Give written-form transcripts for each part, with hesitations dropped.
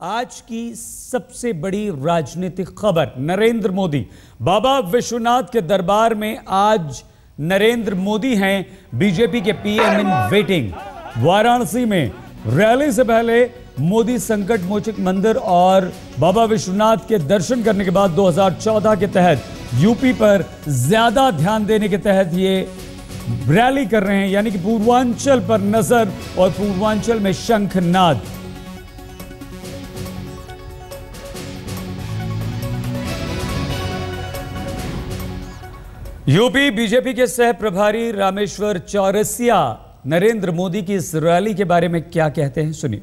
आज की सबसे बड़ी राजनीतिक खबर, नरेंद्र मोदी बाबा विश्वनाथ के दरबार में आज नरेंद्र मोदी हैं, बीजेपी के पीएम इन वेटिंग। वाराणसी में रैली से पहले मोदी संकट मोचन मंदिर और बाबा विश्वनाथ के दर्शन करने के बाद 2014 के तहत यूपी पर ज्यादा ध्यान देने के तहत ये रैली कर रहे हैं, यानी कि पूर्वांचल पर नजर और पूर्वांचल में शंखनाद। यूपी बीजेपी के सह प्रभारी रामेश्वर चौरसिया नरेंद्र मोदी की इस रैली के बारे में क्या कहते हैं, सुनिए।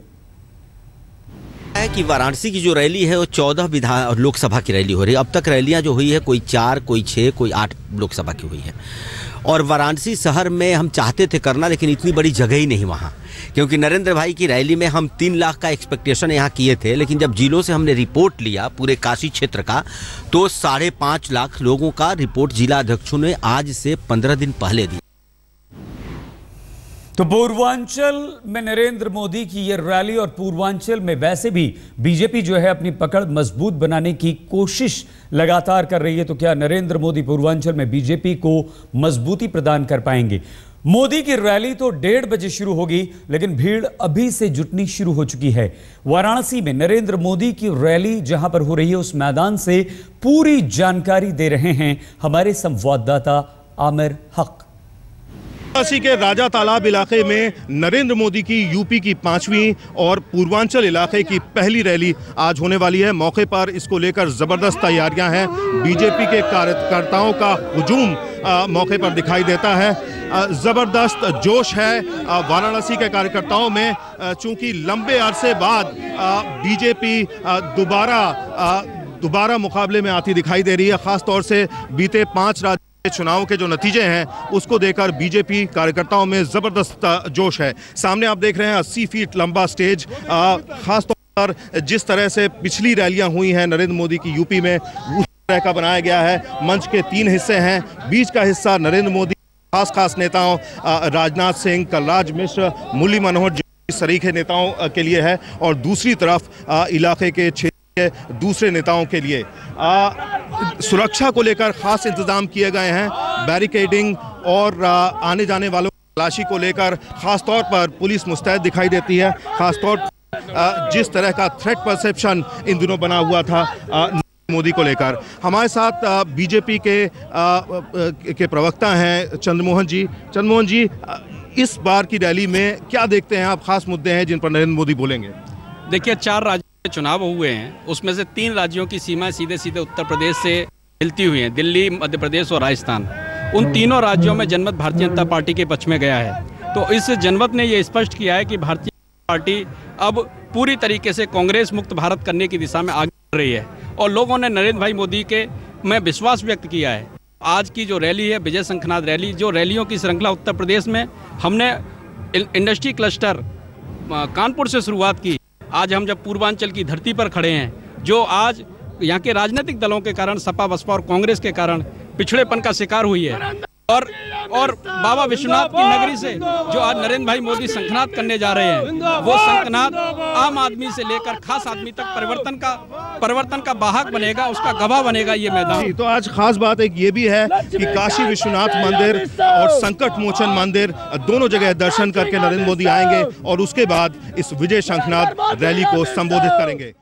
है कि वाराणसी की जो रैली है वो 14 लोकसभा की रैली हो रही है। अब तक रैलियां जो हुई है कोई 4, कोई 6, कोई 8 लोकसभा की हुई है। और वाराणसी शहर में हम चाहते थे करना, लेकिन इतनी बड़ी जगह ही नहीं वहाँ, क्योंकि नरेंद्र भाई की रैली में हम 3 लाख का एक्सपेक्टेशन यहाँ किए थे, लेकिन जब जिलों से हमने रिपोर्ट लिया पूरे काशी क्षेत्र का, तो 5.5 लाख लोगों का रिपोर्ट जिला अध्यक्षों ने आज से 15 दिन पहले दिया। तो पूर्वांचल में नरेंद्र मोदी की यह रैली, और पूर्वांचल में वैसे भी बीजेपी जो है अपनी पकड़ मजबूत बनाने की कोशिश लगातार कर रही है, तो क्या नरेंद्र मोदी पूर्वांचल में बीजेपी को मजबूती प्रदान कर पाएंगे? मोदी की रैली तो 1:30 बजे शुरू होगी, लेकिन भीड़ अभी से जुटनी शुरू हो चुकी है। वाराणसी में नरेंद्र मोदी की रैली जहां पर हो रही है, उस मैदान से पूरी जानकारी दे रहे हैं हमारे संवाददाता आमिर हक। वाराणसी के राजा तालाब इलाके में नरेंद्र मोदी की यूपी की 5वीं और पूर्वांचल इलाके की पहली रैली आज होने वाली है। मौके पर इसको लेकर जबरदस्त तैयारियां हैं। बीजेपी के कार्यकर्ताओं का हुजूम मौके पर दिखाई देता है। जबरदस्त जोश है वाराणसी के कार्यकर्ताओं में, चूंकि लंबे अरसे बाद बीजेपी दोबारा मुकाबले में आती दिखाई दे रही है। खासतौर से बीते 5 राज्य चुनाव के जो नतीजे हैं उसको देखकर बीजेपी कार्यकर्ताओं में जबरदस्त जोश है। सामने आप देख रहे हैं 80 फीट लंबा स्टेज, खासतौर पर जिस तरह से पिछली रैलियां हुई हैं नरेंद्र मोदी की यूपी में, उस तरह का बनाया गया है। मंच के 3 हिस्से हैं। बीच का हिस्सा नरेंद्र मोदी खास नेताओं राजनाथ सिंह, कलराज मिश्र, मुरली मनोहर जो सरीखे नेताओं के लिए है, और दूसरी तरफ इलाके के क्षेत्र के दूसरे नेताओं के लिए सुरक्षा को लेकर खास इंतजाम किए गए हैं। बैरिकेडिंग और आने जाने वालों की तलाशी को लेकर खास तौर पर पुलिस मुस्तैद दिखाई देती है। खासतौर पर जिस तरह का थ्रेट परसेप्शन इन दिनों बना हुआ था मोदी को लेकर। हमारे साथ बीजेपी के प्रवक्ता हैं चंद्रमोहन जी। चंद्रमोहन जी, इस बार की रैली में क्या देखते हैं आप, खास मुद्दे हैं जिन पर नरेंद्र मोदी बोलेंगे? देखिए, 4 राज्यों में चुनाव हुए हैं, उसमें से 3 राज्यों की सीमाएं सीधे उत्तर प्रदेश से मिलती हुई हैं, दिल्ली, मध्य प्रदेश और राजस्थान। उन तीनों राज्यों में जनमत भारतीय जनता पार्टी के पक्ष में गया है। तो इस जनमत ने ये स्पष्ट किया है कि भारतीय जनता पार्टी अब पूरी तरीके से कांग्रेस मुक्त भारत करने की दिशा में आगे बढ़ रही है, और लोगों ने नरेंद्र भाई मोदी के में विश्वास व्यक्त किया है। आज की जो रैली है विजय शंखनाद रैली, जो रैलियों की श्रृंखला उत्तर प्रदेश में हमने इंडस्ट्री क्लस्टर कानपुर से शुरुआत की। आज हम जब पूर्वांचल की धरती पर खड़े हैं, जो आज यहाँ के राजनीतिक दलों के कारण, सपा बसपा और कांग्रेस के कारण पिछड़ेपन का शिकार हुई है, और बाबा विश्वनाथ की नगरी से जो आज नरेंद्र भाई मोदी शंखनाद करने जा रहे हैं, वो शंखनाद आम आदमी से लेकर खास आदमी तक परिवर्तन का वाहक बनेगा, उसका गवाह बनेगा ये मैदान। तो आज खास बात एक ये भी है कि काशी विश्वनाथ मंदिर और संकट मोचन मंदिर दोनों जगह दर्शन करके नरेंद्र मोदी आएंगे, और उसके बाद इस विजय शंखनाद रैली को संबोधित करेंगे।